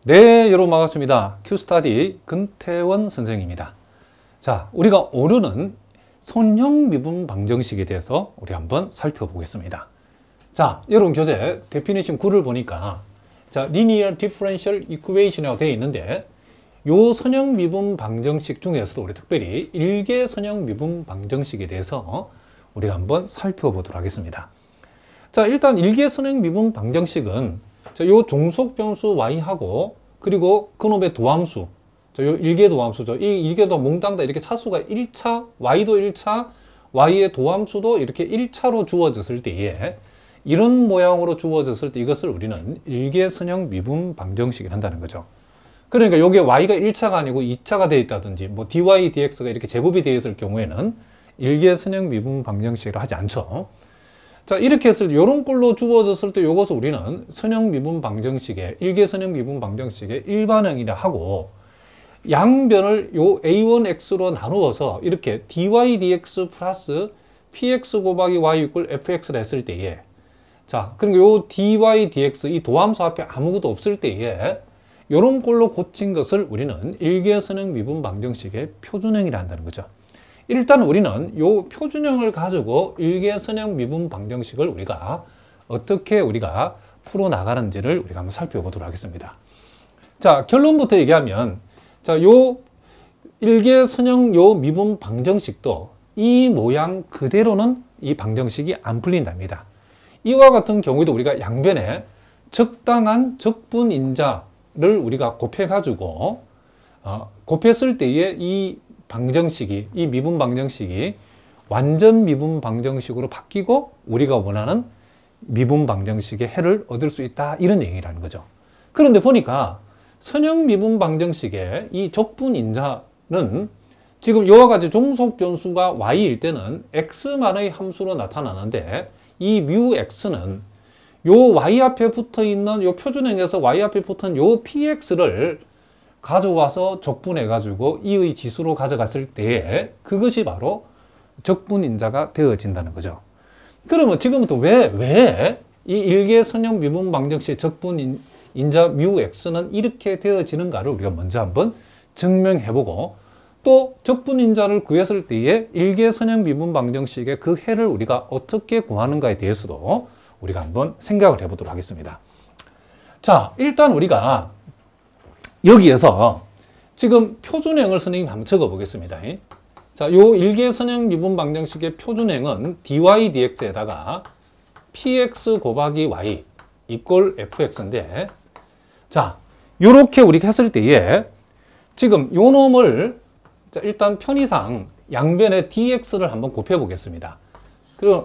네, 여러분 반갑습니다. 큐스타디 근태원 선생입니다. 자, 우리가 오르는 선형 미분 방정식에 대해서 우리 한번 살펴보겠습니다. 자, 여러분 교재 데피니션 9를 보니까 자, Linear Differential Equation이라고 되어 있는데 요 선형 미분 방정식 중에서도 우리 특별히 일개 선형 미분 방정식에 대해서 우리가 한번 살펴보도록 하겠습니다. 자, 일단 일개 선형 미분 방정식은 자, 요 종속 변수 y하고 그리고 그놈의 도함수, 요 일개 도함수죠. 이 일개도 몽땅 다 이렇게 차수가 1차, y도 1차, y의 도함수도 이렇게 1차로 주어졌을 때에 이런 모양으로 주어졌을 때 이것을 우리는 일개 선형 미분 방정식을 한다는 거죠. 그러니까 요게 y가 1차가 아니고 2차가 되어 있다든지 뭐 dy, dx가 이렇게 제곱이 되어 있을 경우에는 일개 선형 미분 방정식을 하지 않죠. 자, 이렇게 했을 때, 요런 꼴로 주어졌을 때, 요것을 우리는 선형 미분 방정식의, 일개 선형 미분 방정식의 일반형이라 하고, 양변을 요 a1x로 나누어서 이렇게 dy dx 플러스 px 곱하기 y 이꼴 fx를 했을 때에, 자, 그리고 요 dy dx, 이 도함수 앞에 아무것도 없을 때에, 요런 꼴로 고친 것을 우리는 일개 선형 미분 방정식의 표준형이라 한다는 거죠. 일단 우리는 요 표준형을 가지고 일개 선형 미분 방정식을 우리가 어떻게 우리가 풀어나가는지를 우리가 한번 살펴보도록 하겠습니다. 자, 결론부터 얘기하면 자, 요 일개 선형 요 미분 방정식도 이 모양 그대로는 이 방정식이 안 풀린답니다. 이와 같은 경우에도 우리가 양변에 적당한 적분인자를 우리가 곱해가지고 곱했을 때에 이 방정식이, 이 미분 방정식이 완전 미분 방정식으로 바뀌고 우리가 원하는 미분 방정식의 해를 얻을 수 있다, 이런 얘기라는 거죠. 그런데 보니까 선형 미분 방정식의 이 적분인자는 지금 이와 같이 종속 변수가 y일 때는 x만의 함수로 나타나는데 이 뮤 x는 요 y 앞에 붙어 있는 요 표준형에서 y 앞에 붙은 요 px를 가져와서 적분해가지고 이의 지수로 가져갔을 때에 그것이 바로 적분인자가 되어진다는 거죠. 그러면 지금부터 왜 이 일개 선형 미분 방정식의 적분인자 뮤 x는 이렇게 되어지는가를 우리가 먼저 한번 증명해보고 또 적분인자를 구했을 때에 일개 선형 미분 방정식의 그 해를 우리가 어떻게 구하는가에 대해서도 우리가 한번 생각을 해보도록 하겠습니다. 자, 일단 우리가 여기에서 지금 표준형을 선생님 한번 적어 보겠습니다. 자, 요 일개 선형 미분 방정식의 표준형은 dy dx에다가 px 곱하기 y 이꼴 fx인데, 자, 요렇게 우리가 했을 때에 지금 요 놈을 자, 일단 편의상 양변에 dx를 한번 곱해 보겠습니다.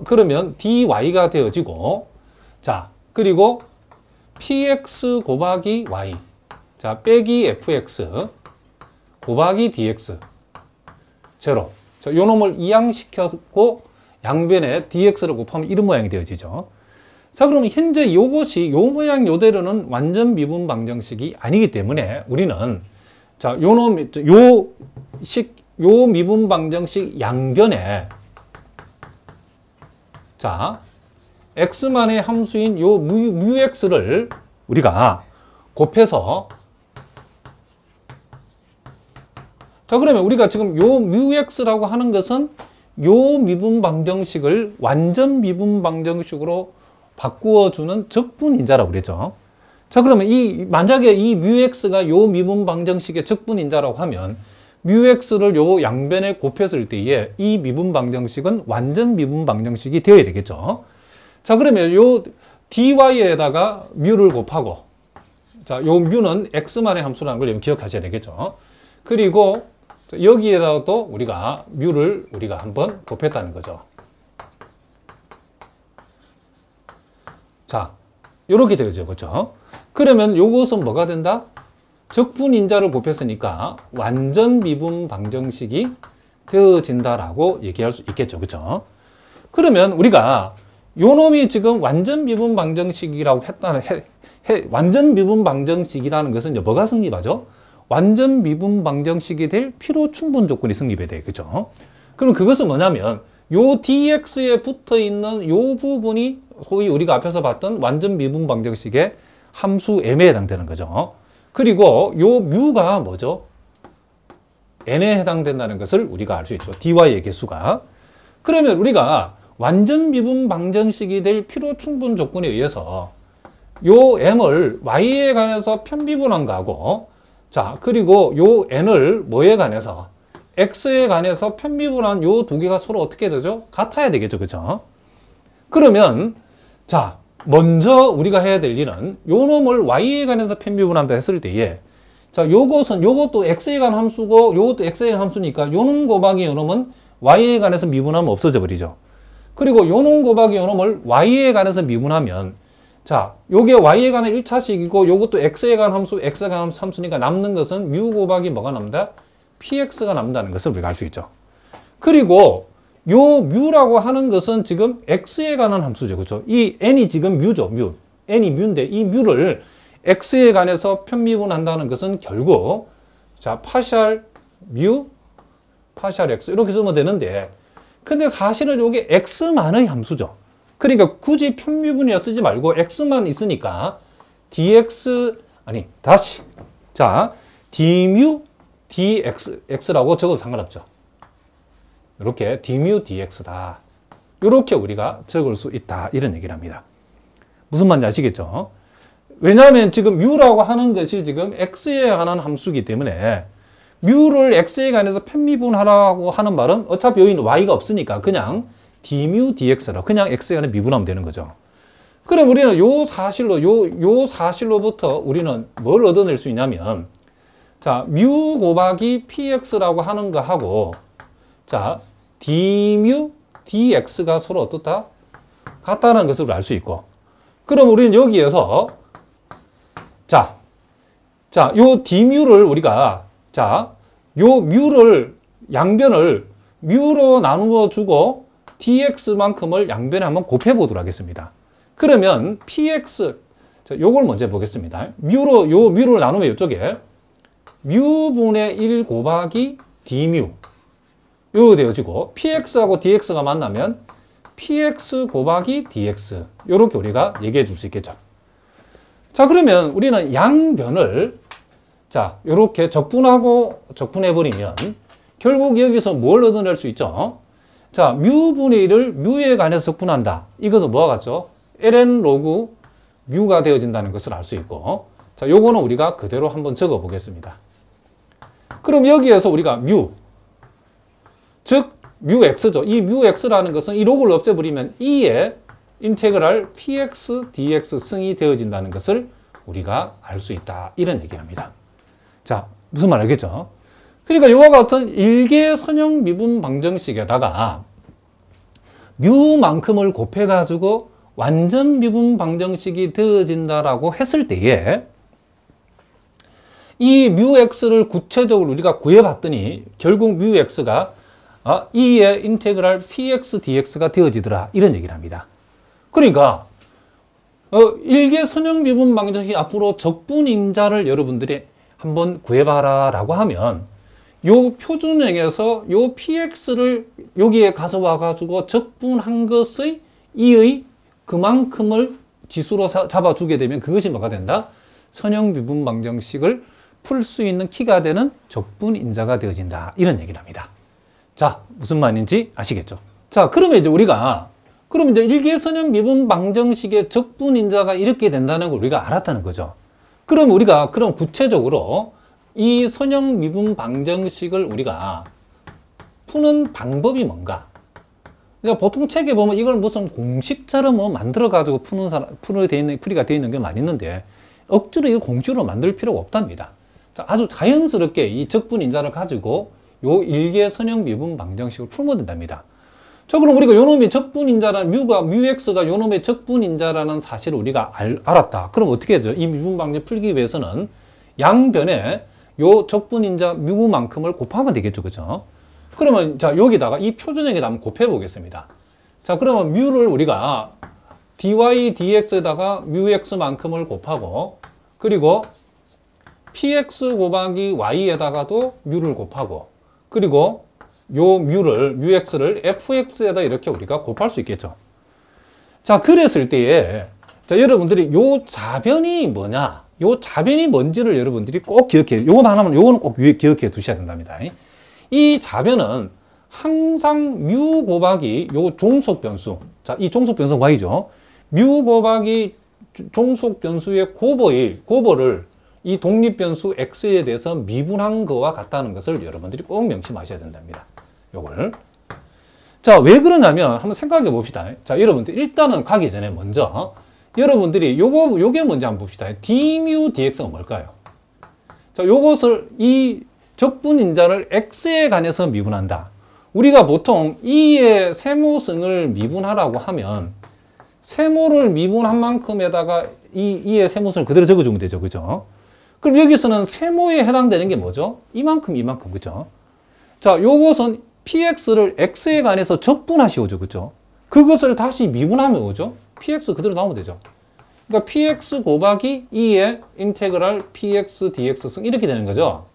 그러면 dy가 되어지고, 자, 그리고 px 곱하기 y, 자, 빼기 fx 곱하기 dx 제로. 자, 요 놈을 이항시켰고 양변에 dx를 곱하면 이런 모양이 되어지죠. 자, 그러면 현재 요것이 요 모양 요대로는 완전 미분 방정식이 아니기 때문에 우리는 자, 요 미분 방정식 양변에 자, x만의 함수인 요 뮤 x를 우리가 곱해서, 자, 그러면 우리가 지금 요 뮤x라고 하는 것은 요 미분 방정식을 완전 미분 방정식으로 바꾸어주는 적분인자라고 그랬죠. 자, 그러면 만약에 이 뮤x가 요 미분 방정식의 적분인자라고 하면 뮤x를 요 양변에 곱했을 때에 이 미분 방정식은 완전 미분 방정식이 되어야 되겠죠. 자, 그러면 요 dy에다가 뮤를 곱하고, 자, 요 뮤는 x만의 함수라는 걸 기억하셔야 되겠죠. 그리고 여기에다가도 우리가 뮤를 우리가 한번 곱했다는 거죠. 자, 요렇게 되죠. 그렇죠? 그러면 요것은 뭐가 된다? 적분인자를 곱했으니까 완전 미분 방정식이 되어진다라고 얘기할 수 있겠죠. 그렇죠? 그러면 우리가 요 놈이 지금 완전 미분 방정식이라고 완전 미분 방정식이라는 것은 이제 뭐가 성립하죠? 완전 미분 방정식이 될 필요 충분 조건이 성립해야 돼요. 그죠? 그럼 그것은 뭐냐면 요 dx에 붙어 있는 요 부분이 소위 우리가 앞에서 봤던 완전 미분 방정식의 함수 m에 해당되는 거죠. 그리고 요 뮤가 뭐죠? n에 해당된다는 것을 우리가 알 수 있죠. dy의 개수가. 그러면 우리가 완전 미분 방정식이 될 필요 충분 조건에 의해서 요 m을 y에 관해서 편미분한 거하고, 자, 그리고 요 n을 뭐에 관해서 x에 관해서 편미분한 요 두 개가 서로 어떻게 되죠? 같아야 되겠죠. 그죠? 그러면 자, 먼저 우리가 해야 될 일은 요 놈을 y에 관해서 편미분한다 했을 때에, 자, 요것도 x에 관한 함수고 요것도 x에 관한 함수니까 요놈 곱하기 요놈은 y에 관해서 미분하면 없어져 버리죠. 그리고 요놈 곱하기 요놈을 y에 관해서 미분하면, 자, 요게 y에 관한 1차식이고 요것도 x에 관한 함수, x에 관한 함수니까 남는 것은 뮤 곱하기 뭐가 남다? px가 남는다는 것을 우리가 알 수 있죠. 그리고 요 뮤라고 하는 것은 지금 x에 관한 함수죠. 그렇죠? 이 n이 지금 뮤죠. 뮤. n이 뮤인데 이 뮤를 x에 관해서 편미분한다는 것은 결국, 자, 파샬 뮤, 파샬 x 이렇게 쓰면 되는데, 근데 사실은 요게 x만의 함수죠. 그러니까 굳이 편미분이라 쓰지 말고 x만 있으니까 dx, 아니, 다시. 자, d뮤 dx라고 적어도 상관없죠. 이렇게 d뮤 dx다. 이렇게 우리가 적을 수 있다. 이런 얘기를 합니다. 무슨 말인지 아시겠죠? 왜냐하면 지금 뮤라고 하는 것이 지금 x에 관한 함수이기 때문에 뮤를 x에 관해서 편미분하라고 하는 말은 어차피 여기는 y가 없으니까 그냥 d뮤 dx라 그냥 x에 관해 미분하면 되는 거죠. 그럼 우리는 요 사실로부터 우리는 뭘 얻어낼 수 있냐면, 자, 뮤 곱하기 px라고 하는 거 하고, 자, d뮤 dx가 서로 어떻다? 같다는 것을 알 수 있고, 그럼 우리는 여기에서 요 d뮤를 우리가, 자, 요 뮤를 양변을 뮤로 나누어 주고 dx만큼을 양변에 한번 곱해 보도록 하겠습니다. 그러면 px, 자, 요걸 먼저 보겠습니다. 요 뮤를 나누면 이쪽에 뮤분의 1 곱하기 d뮤 이렇게 되어지고, px하고 dx가 만나면 px 곱하기 dx 이렇게 우리가 얘기해 줄 수 있겠죠. 자, 그러면 우리는 양변을, 자, 이렇게 적분하고 적분해 버리면 결국 여기서 뭘 얻어낼 수 있죠? 자, 뮤분의 1을 뮤에 관해서 적분한다. 이것은 뭐와 같죠? ln 로그 뮤가 되어진다는 것을 알 수 있고, 자, 요거는 우리가 그대로 한번 적어 보겠습니다. 그럼 여기에서 우리가 뮤, 즉 뮤x죠. 이 뮤x라는 것은 이 로그를 없애버리면 2의 인테그랄 px dx 승이 되어진다는 것을 우리가 알 수 있다. 이런 얘기를 합니다. 자, 무슨 말 알겠죠? 그러니까 이와 같은 일개 선형 미분 방정식에다가 뮤만큼을 곱해가지고 완전 미분 방정식이 되어진다라고 했을 때에 이 뮤x를 구체적으로 우리가 구해봤더니 결국 뮤x가 2의 인테그랄 px dx가 되어지더라. 이런 얘기를 합니다. 그러니까 일개 선형 미분 방정식 앞으로 적분인자를 여러분들이 한번 구해봐라 라고 하면 요 표준형에서 요 px를 여기에 가져와가지고 적분한 것의 2의 그만큼을 지수로 잡아주게 되면 그것이 뭐가 된다? 선형 미분 방정식을 풀 수 있는 키가 되는 적분인자가 되어진다. 이런 얘기를 합니다. 자, 무슨 말인지 아시겠죠? 자, 그러면 이제 우리가 그럼 이제 일개선형 미분 방정식의 적분인자가 이렇게 된다는 걸 우리가 알았다는 거죠. 그럼 우리가 그럼 구체적으로 이 선형 미분 방정식을 우리가 푸는 방법이 뭔가? 그러니까 보통 책에 보면 이걸 무슨 공식처럼 뭐 만들어가지고 풀이가 되어 있는 게 많이 있는데 억지로 이거 공식으로 만들 필요가 없답니다. 자, 아주 자연스럽게 이 적분인자를 가지고 요 일개 선형 미분 방정식을 풀면 된답니다. 자, 그럼 우리가 요놈이 적분인자라는 뮤x가 요놈의 적분인자라는 사실을 우리가 알았다. 그럼 어떻게 해야죠? 이 미분 방정 풀기 위해서는 양변에 요 적분인자 뮤만큼을 곱하면 되겠죠. 그죠? 그러면 자, 여기다가 이 표준형에다 한번 곱해 보겠습니다. 자, 그러면 뮤를 우리가 dy dx에다가 뮤x만큼을 곱하고, 그리고 px 곱하기 y에다가도 뮤를 곱하고, 그리고 요 뮤x를 fx에다 이렇게 우리가 곱할 수 있겠죠. 자, 그랬을 때에 자, 여러분들이 요 자변이 뭐냐? 요 자변이 뭔지를 여러분들이 꼭 기억해. 요거 하나만, 요거는 꼭 기억해 두셔야 된답니다. 이 자변은 항상 뮤 곱하기 요 종속 변수. 자, 이 종속 변수가 y죠. 뮤 곱하기 종속 변수의 곱을 이 독립 변수 x에 대해서 미분한 거와 같다는 것을 여러분들이 꼭 명심하셔야 된답니다. 요걸. 자, 왜 그러냐면 한번 생각해 봅시다. 자, 여러분들 일단은 가기 전에 먼저 여러분들이 요게 뭔지 한번 봅시다. dμ dx가 뭘까요? 자, 요것을 이 적분인자를 x에 관해서 미분한다. 우리가 보통 E의 세모승을 미분하라고 하면 세모를 미분한 만큼에다가 E의 세모승을 그대로 적어주면 되죠. 그죠? 그럼 여기서는 세모에 해당되는 게 뭐죠? 이만큼, 그죠? 자, 요것은 px를 x에 관해서 적분하시오죠. 그죠? 그것을 다시 미분하면 뭐죠? px 그대로 나오면 되죠. 그러니까 px 곱하기 2의 인테그랄 px dx승 이렇게 되는 거죠.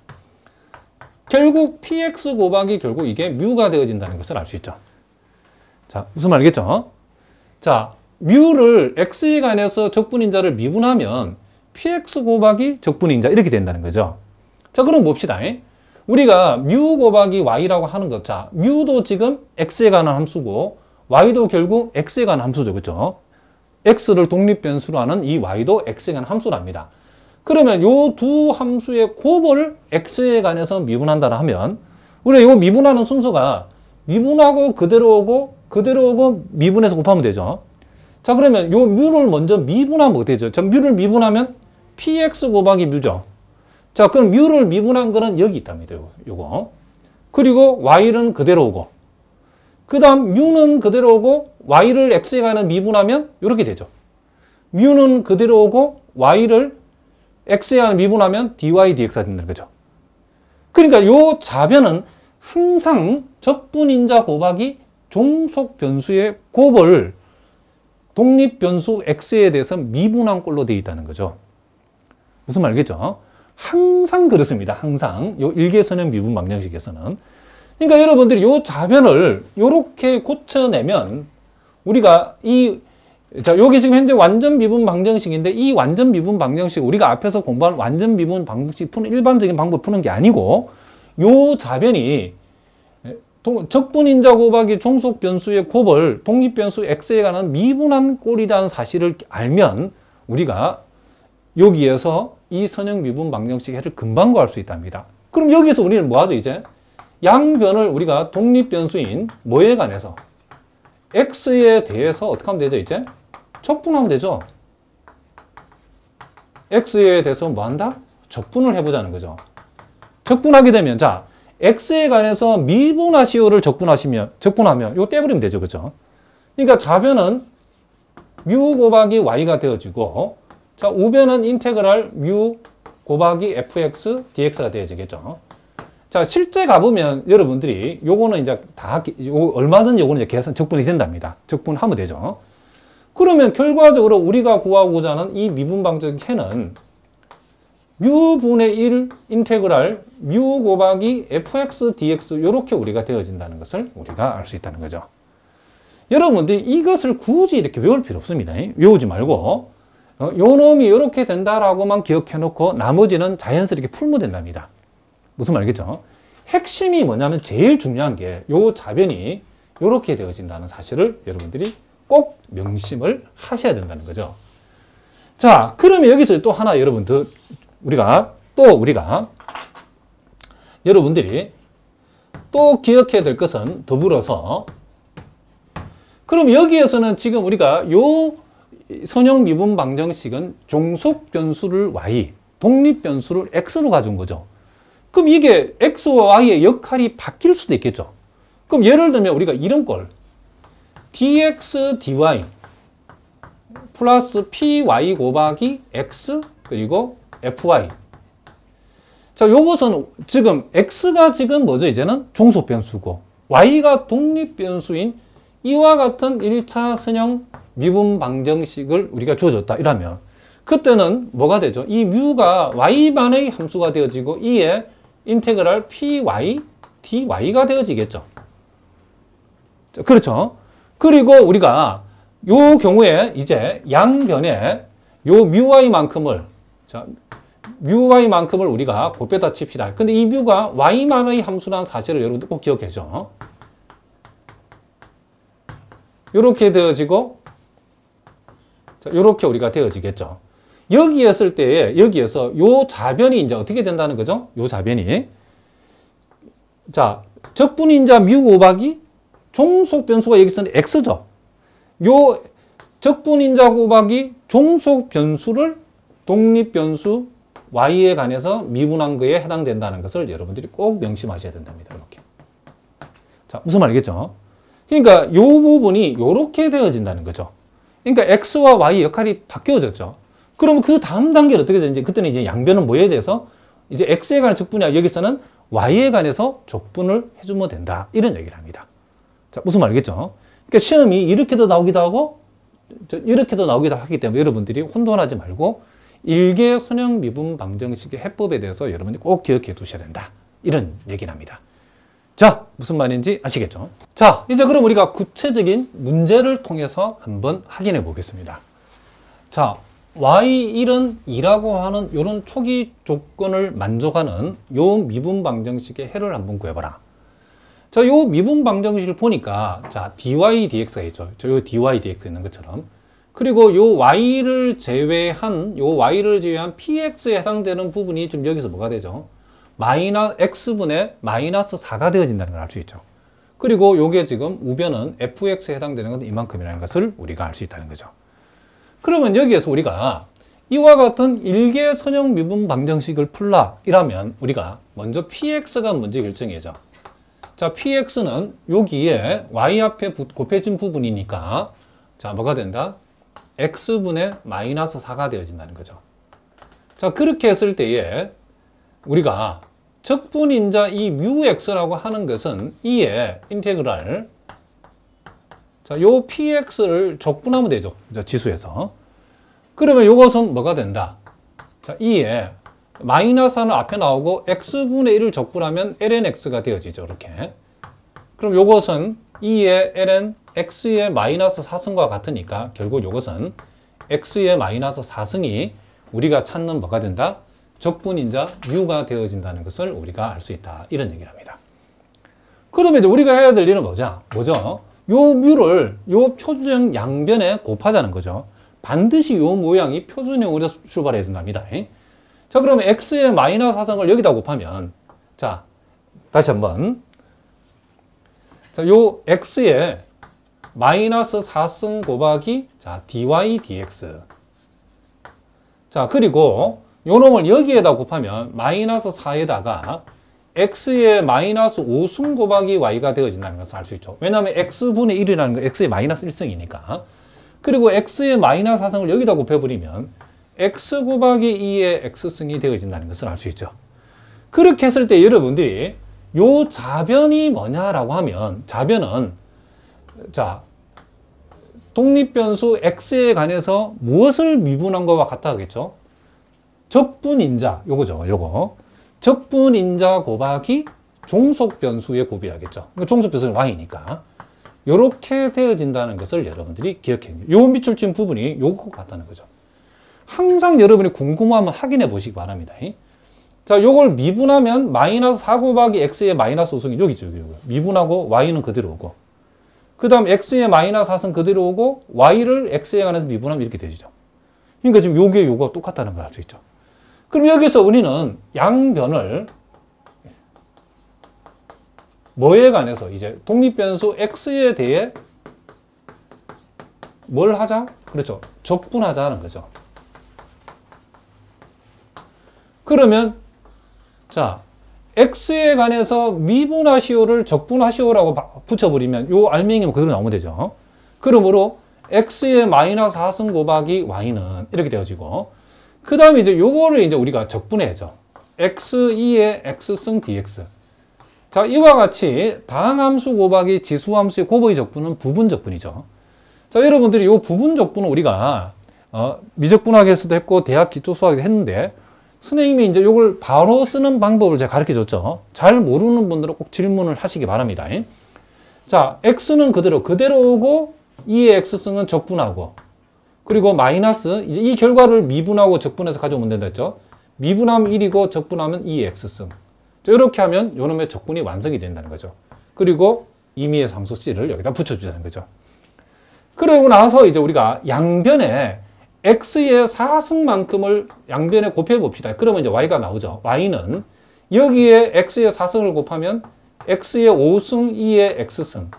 결국 px 곱하기 결국 이게 뮤가 되어진다는 것을 알 수 있죠. 자, 무슨 말이겠죠? 자, 뮤를 x에 관해서 적분인자를 미분하면 px 곱하기 적분인자 이렇게 된다는 거죠. 자, 그럼 봅시다. 우리가 뮤 곱하기 y라고 하는 것. 자, 뮤도 지금 x에 관한 함수고 y도 결국 x에 관한 함수죠. 그렇죠? x를 독립변수로 하는 이 y도 x에 관한 함수랍니다. 그러면 요 두 함수의 곱을 x에 관해서 미분한다 하면 우리가 이거 미분하는 순서가 미분하고 그대로 오고 미분해서 곱하면 되죠. 자, 그러면 요 뮤를 먼저 미분하면 어떻게 되죠? 자, 뮤를 미분하면 px 곱하기 뮤죠. 자, 그럼 뮤를 미분한 거는 여기 있답니다. 요거. 그리고 y는 그대로 오고 그 다음 뮤는 그대로 오고 y를 x에 관한 미분하면 이렇게 되죠. 뮤는 그대로 오고 y를 x에 관한 미분하면 dy dx가 된다는 거죠. 그러니까 요 자변은 항상 적분인자 곱하기 종속 변수의 곱을 독립 변수 x에 대해서 미분한 꼴로 되어 있다는 거죠. 무슨 말이겠죠? 항상 그렇습니다. 항상 요 일개선형 미분 방정식에서는. 그러니까 여러분들이 요 자변을 요렇게 고쳐내면 우리가 자, 여기 지금 현재 완전 미분 방정식인데 이 완전 미분 방정식 우리가 앞에서 공부한 완전 미분 방정식 푸는 일반적인 방법 푸는 게 아니고 요 자변이 적분인자 곱하기 종속 변수의 곱을 독립 변수 x에 관한 미분한 꼴이라는 사실을 알면 우리가 여기에서 이 선형 미분 방정식 해를 금방 구할 수 있답니다. 그럼 여기서 우리는 뭐 하죠, 이제? 양변을 우리가 독립 변수인 뭐에 관해서? x에 대해서 어떻게 하면 되죠, 이제? 적분하면 되죠. x에 대해서 뭐 한다? 적분을 해보자는 거죠. 적분하게 되면, 자, x에 관해서 미분하시오를 적분하면, 이거 떼버리면 되죠, 그죠? 그러니까 좌변은 뮤 곱하기 y가 되어지고, 자, 우변은 인테그랄 뮤 곱하기 fx dx가 되어지겠죠. 자, 실제 가보면 여러분들이 요거는 이제 얼마든지 요거는 이제 계산 적분이 된답니다. 적분하면 되죠. 그러면 결과적으로 우리가 구하고자 하는 이 미분 방정식 해는 뮤분의 1 인테그랄 뮤 곱하기 fx dx 이렇게 우리가 되어진다는 것을 우리가 알 수 있다는 거죠. 여러분들이 이것을 굳이 이렇게 외울 필요 없습니다. 외우지 말고 요 놈이 이렇게 된다라고만 기억해 놓고 나머지는 자연스럽게 풀면 된답니다. 무슨 말이겠죠? 핵심이 뭐냐면 제일 중요한 게 요 자변이 이렇게 되어진다는 사실을 여러분들이 꼭 명심을 하셔야 된다는 거죠. 자, 그러면 여기서 또 하나 여러분들 우리가 여러분들이 또 기억해야 될 것은 더불어서 그럼 여기에서는 지금 우리가 요 선형 미분 방정식은 종속 변수를 y, 독립 변수를 x로 가져온 거죠. 그럼 이게 x와 y의 역할이 바뀔 수도 있겠죠. 그럼 예를 들면 우리가 이런 걸 dx dy 플러스 py 곱하기 x 그리고 fy. 자, 요것은 지금 x가 지금 뭐죠? 이제는 종속 변수고 y가 독립 변수인 이와 같은 1차 선형 미분 방정식을 우리가 주어졌다 이러면 그때는 뭐가 되죠? 이 뮤가 y만의 함수가 되어지고 이에 인테그랄 py dy가 되어지겠죠. 그렇죠? 그리고 우리가 요 경우에 이제 양변에 요 뮤y만큼을 자, 뮤y만큼을 우리가 곱빼다 칩시다. 근데 이 뮤가 y만의 함수라는 사실을 여러분들 꼭 기억해줘. 이렇게 되어지고, 자, 이렇게 우리가 되어지겠죠. 여기 했을 때에, 여기에서 요 자변이 이제 어떻게 된다는 거죠? 요 자변이. 자, 적분인자 뮤 곱하기 종속 변수가 여기서는 x죠. 요 적분인자 곱하기 종속 변수를 독립 변수 y에 관해서 미분한 거에 해당된다는 것을 여러분들이 꼭 명심하셔야 된답니다. 이렇게. 자, 무슨 말이겠죠? 그러니까 이 부분이 이렇게 되어진다는 거죠. 그러니까 x와 y 역할이 바뀌어졌죠. 그러면 그 다음 단계는 어떻게 되는지, 그때는 이제 양변은 뭐에 대해서 이제 x에 관한 적분이야. 여기서는 y에 관해서 적분을 해주면 된다. 이런 얘기를 합니다. 자, 무슨 말이겠죠? 그러니까 시험이 이렇게도 나오기도 하고 이렇게도 나오기도 하기 때문에 여러분들이 혼돈하지 말고 일개 선형 미분 방정식의 해법에 대해서 여러분이 꼭 기억해 두셔야 된다. 이런 얘기를 합니다. 자, 무슨 말인지 아시겠죠? 자, 이제 그럼 우리가 구체적인 문제를 통해서 한번 확인해 보겠습니다. 자, y1은 2라고 하는 이런 초기 조건을 만족하는 요 미분 방정식의 해를 한번 구해봐라. 자, 요 미분 방정식을 보니까, 자, dy dx가 있죠. 요 dy dx 있는 것처럼. 그리고 요 y를 제외한 px에 해당되는 부분이 좀 여기서 뭐가 되죠? x분의 마이너스 4가 되어진다는 걸 알 수 있죠. 그리고 요게 지금 우변은 fx에 해당되는 건 이만큼이라는 것을 우리가 알 수 있다는 거죠. 그러면 여기에서 우리가 이와 같은 일개 선형 미분 방정식을 풀라 이라면 우리가 먼저 px가 먼저 결정해야죠. 자, px는 여기에 y 앞에 곱해진 부분이니까, 자, 뭐가 된다? x분의 마이너스 4가 되어진다는 거죠. 자, 그렇게 했을 때에 우리가 적분인자 이 뮤x라고 하는 것은 이에 인테그랄, 자, 요 px를 적분하면 되죠. 지수에서. 그러면 요것은 뭐가 된다? 자, 이에 마이너스 4는 앞에 나오고 x분의 1을 적분하면 lnx가 되어지죠. 이렇게. 그럼 요것은 2의 ln x의 마이너스 4승과 같으니까 결국 요것은 x의 마이너스 4승이 우리가 찾는 뭐가 된다? 적분인자 뮤가 되어진다는 것을 우리가 알 수 있다. 이런 얘기를 합니다. 그러면 이제 우리가 해야 될 일은 뭐죠? 요 뮤를 요 표준형 양변에 곱하자는 거죠. 반드시 요 모양이 표준형으로 출발해야 된답니다. 자, 그러면 x의 마이너스 4승을 여기다 곱하면, 자, 다시 한번. 자, 요 x의 마이너스 4승 곱하기, 자, dy dx. 자, 그리고 요 놈을 여기에다 곱하면 마이너스 4에다가 x의 마이너스 5승 곱하기 y가 되어진다는 것을 알 수 있죠. 왜냐하면 x분의 1이라는 건 x의 마이너스 1승이니까. 그리고 x의 마이너스 4승을 여기다 곱해버리면 x 곱하기 2의 x승이 되어진다는 것을 알 수 있죠. 그렇게 했을 때 여러분들이 요 자변이 뭐냐라고 하면, 자변은, 자, 독립변수 x에 관해서 무엇을 미분한 것과 같다 하겠죠? 적분인자, 요거죠, 요거. 적분인자 곱하기 종속변수의 곱이야겠죠. 종속변수는 y니까. 요렇게 되어진다는 것을 여러분들이 기억해야 돼요. 요 밑줄 친 부분이 요거 같다는 거죠. 항상 여러분이 궁금하면 확인해 보시기 바랍니다. 자, 요걸 미분하면 마이너스 4 곱하기 x의 마이너스 5승이 여기죠. 여기. 미분하고 y는 그대로 오고. 그 다음 x의 마이너스 4승 그대로 오고 y를 x에 관해서 미분하면 이렇게 되죠. 그러니까 지금 요게 요거가 똑같다는 걸 알 수 있죠. 그럼 여기서 우리는 양변을 뭐에 관해서 이제 독립변수 x에 대해 뭘 하자? 그렇죠. 적분하자는 거죠. 그러면 자, x에 관해서 미분하시오를 적분하시오라고 붙여버리면 요 알맹이만 그대로 나오면 되죠. 그러므로 x의 마이너스 4승 곱하기 y는 이렇게 되어지고, 그 다음에 이제 요거를 이제 우리가 적분해야죠. x2의 x승 dx. 자, 이와 같이 다항함수 곱하기 지수함수의 곱의 적분은 부분 적분이죠. 자, 여러분들이 요 부분 적분은 우리가 미적분학에서도 했고 대학 기초수학에서 했는데, 선생님이 이제 요걸 바로 쓰는 방법을 제가 가르쳐 줬죠. 잘 모르는 분들은 꼭 질문을 하시기 바랍니다. 자, x는 그대로 오고 2의 x승은 적분하고, 그리고 마이너스, 이제 이 결과를 미분하고 적분해서 가져오면 된다 했죠. 미분하면 1이고 적분하면 2x승. 이렇게 하면 요놈의 적분이 완성이 된다는 거죠. 그리고 임의의 상수 c를 여기다 붙여주자는 거죠. 그러고 나서 이제 우리가 양변에 x의 4승만큼을 양변에 곱해 봅시다. 그러면 이제 y가 나오죠. y는 여기에 x의 4승을 곱하면 x의 5승, 2의 x승,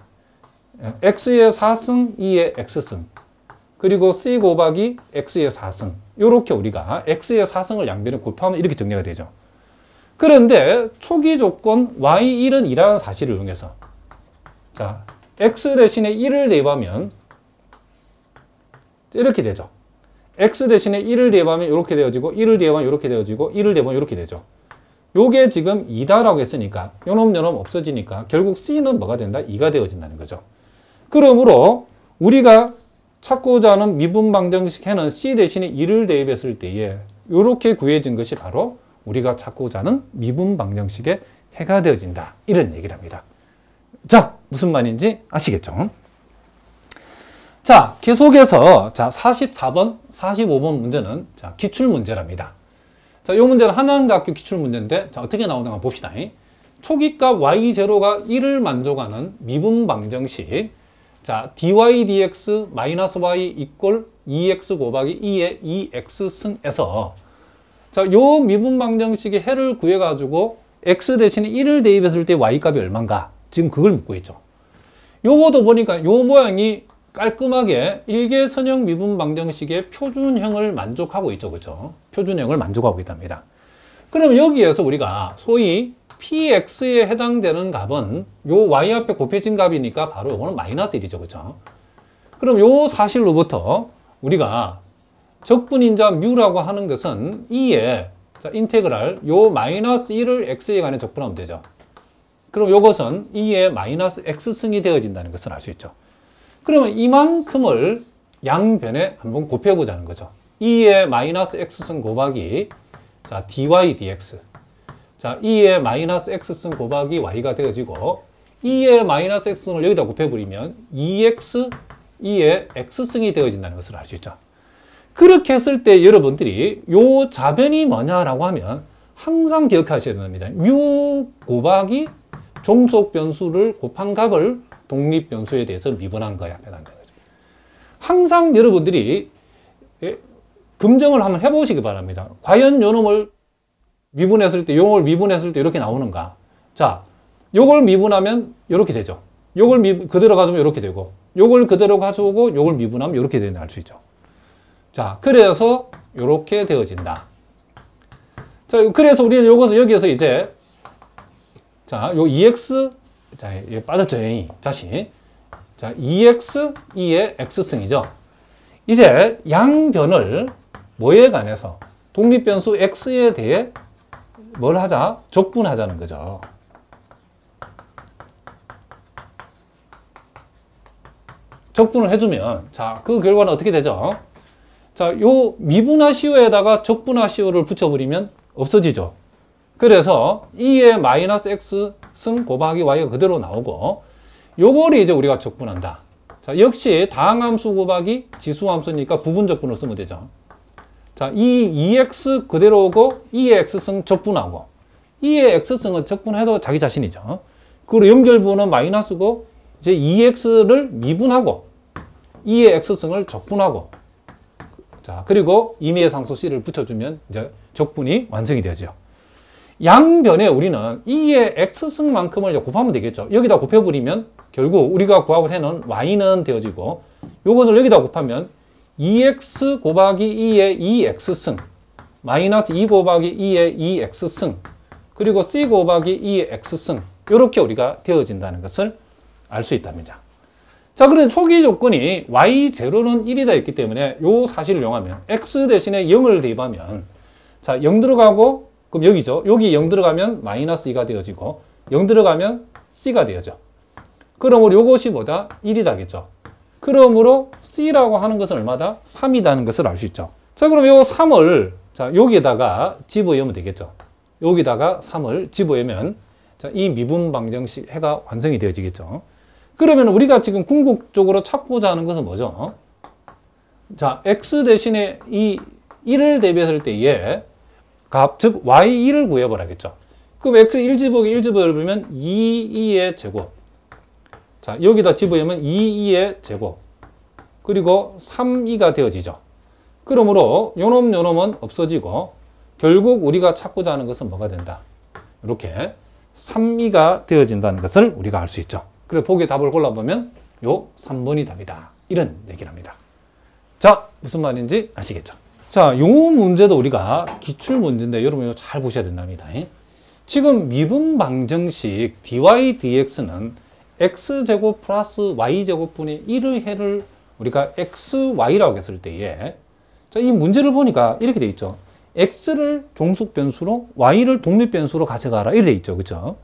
x의 4승, 2의 x승, 그리고 c 곱하기 x의 4승. 이렇게 우리가 x의 4승을 양변에 곱하면 이렇게 정리가 되죠. 그런데 초기 조건 y1은 2라는 사실을 이용해서, 자, x 대신에 1을 대입하면 이렇게 되죠. x 대신에 1을 대입하면 이렇게 되어지고, 1을 대입하면 이렇게 되어지고, 1을 대입하면 이렇게 되죠. 요게 지금 2다라고 했으니까 요놈 없어지니까 결국 c는 뭐가 된다? 2가 되어진다는 거죠. 그러므로 우리가 찾고자 하는 미분방정식 해는 c 대신에 2를 대입했을 때에 이렇게 구해진 것이 바로 우리가 찾고자 하는 미분방정식의 해가 되어진다. 이런 얘기를 합니다. 자, 무슨 말인지 아시겠죠? 자, 계속해서 자 44번, 45번 문제는 자 기출문제랍니다. 자, 이 문제는 한양대학교 기출문제인데 자 어떻게 나오는가 한번 봅시다. 초기값 y0가 1을 만족하는 미분방정식, 자 dy dx 마이너스 y 이꼴 2x 곱하기 2의 2x승에서 자, 요 미분방정식의 해를 구해가지고 x 대신에 1을 대입했을 때 y값이 얼마인가? 지금 그걸 묻고 있죠. 요거도 보니까 요 모양이 깔끔하게 일개선형 미분방정식의 표준형을 만족하고 있죠. 그죠? 표준형을 만족하고 있답니다. 그럼 여기에서 우리가 소위 px에 해당되는 값은 요 y 앞에 곱해진 값이니까 바로 요거는 마이너스 1이죠. 그죠? 그럼 요 사실로부터 우리가 적분인자 뮤라고 하는 것은 2에 자, 인테그랄 요 마이너스 1을 x에 관해 적분하면 되죠. 그럼 요것은 2의 마이너스 x승이 되어진다는 것을 알 수 있죠. 그러면 이만큼을 양변에 한번 곱해보자는 거죠. 2의 마이너스 x승 곱하기 자 dy dx, 자 2의 마이너스 x승 곱하기 y가 되어지고 2의 마이너스 x승을 여기다 곱해버리면 2x 2의 x승이 되어진다는 것을 알 수 있죠. 그렇게 했을 때 여러분들이 요 자변이 뭐냐라고 하면 항상 기억하셔야 됩니다. 뮤 곱하기 종속 변수를 곱한 값을 독립 변수에 대해서 미분한 거야. 항상 여러분들이 금정을 한번 해보시기 바랍니다. 과연 요놈을 미분했을 때, 요걸 미분했을 때 이렇게 나오는가? 자, 요걸 미분하면 이렇게 되죠. 요걸 그대로 가져오면 이렇게 되고, 요걸 그대로 가져오고, 요걸 미분하면 이렇게 되는 알 수 있죠. 자, 그래서 이렇게 되어진다. 자, 그래서 우리는 요것을 여기에서 이제 자, 요 2x 자, 빠졌죠. 다시. 자, 2x 2의 x승이죠. 이제 양변을 뭐에 관해서 독립변수 x에 대해 뭘 하자? 적분하자는 거죠. 적분을 해주면 자, 그 결과는 어떻게 되죠? 자, 요 미분하시오에다가 적분하시오를 붙여버리면 없어지죠. 그래서 2의 마이너스 x승 곱하기 y가 그대로 나오고 요거를 이제 우리가 적분한다. 자, 역시 다항함수 곱하기 지수함수니까 부분적분을 쓰면 되죠. 자, 이 2x 그대로 오고 2의 x승 적분하고 2의 x승은 적분해도 자기 자신이죠. 그리고 연결부는 마이너스고 이제 2x를 미분하고 2의 x승을 적분하고 자, 그리고 임의의 상수 c를 붙여주면 이제 적분이 완성이 되죠. 양변에 우리는 2의 x승만큼을 곱하면 되겠죠. 여기다 곱해버리면 결국 우리가 구하고 해는 y는 되어지고 이것을 여기다 곱하면 2x 곱하기 2의 2x승 마이너스 2 곱하기 2의 2x승 그리고 c 곱하기 2의 x승 이렇게 우리가 되어진다는 것을 알 수 있답니다. 자, 그런데 초기 조건이 y0는 1이다 했기 때문에 이 사실을 이용하면 x 대신에 0을 대입하면 자, 0 들어가고 그럼 여기죠. 여기 0 들어가면 마이너스 2가 되어지고 0 들어가면 c가 되어져. 그러므로 이것이 뭐다? 1이다겠죠. 그러므로 c라고 하는 것은 얼마다? 3이라는 것을 알 수 있죠. 자, 그럼 이 3을 자, 여기에다가 집어넣으면 되겠죠. 여기다가 3을 집어넣으면 자, 이 미분 방정식 해가 완성이 되어지겠죠. 그러면 우리가 지금 궁극적으로 찾고자 하는 것은 뭐죠? 자, x 대신에 이 1을 대비했을 때의 값, 즉 y1을 구해보라겠죠. 그럼 x 1 집어보기 1 집어보면 2의 제곱. 자, 여기다 집어보면 2의 제곱. 그리고 3이가 되어지죠. 그러므로 요놈은 없어지고 결국 우리가 찾고자 하는 것은 뭐가 된다? 이렇게 3이가 되어진다는 것을 우리가 알 수 있죠. 그래서 보기에 답을 골라보면 요 3번이 답이다. 이런 얘기를 합니다. 자, 무슨 말인지 아시겠죠? 자, 요 문제도 우리가 기출 문제인데 여러분 이거 잘 보셔야 된답니다. 지금 미분 방정식 dy dx는 x제곱 플러스 y제곱분의 1의 해를 우리가 xy라고 했을 때에 자, 이 문제를 보니까 이렇게 돼 있죠. x를 종속 변수로 y를 독립 변수로 가져가라 이렇게 돼 있죠. 그죠?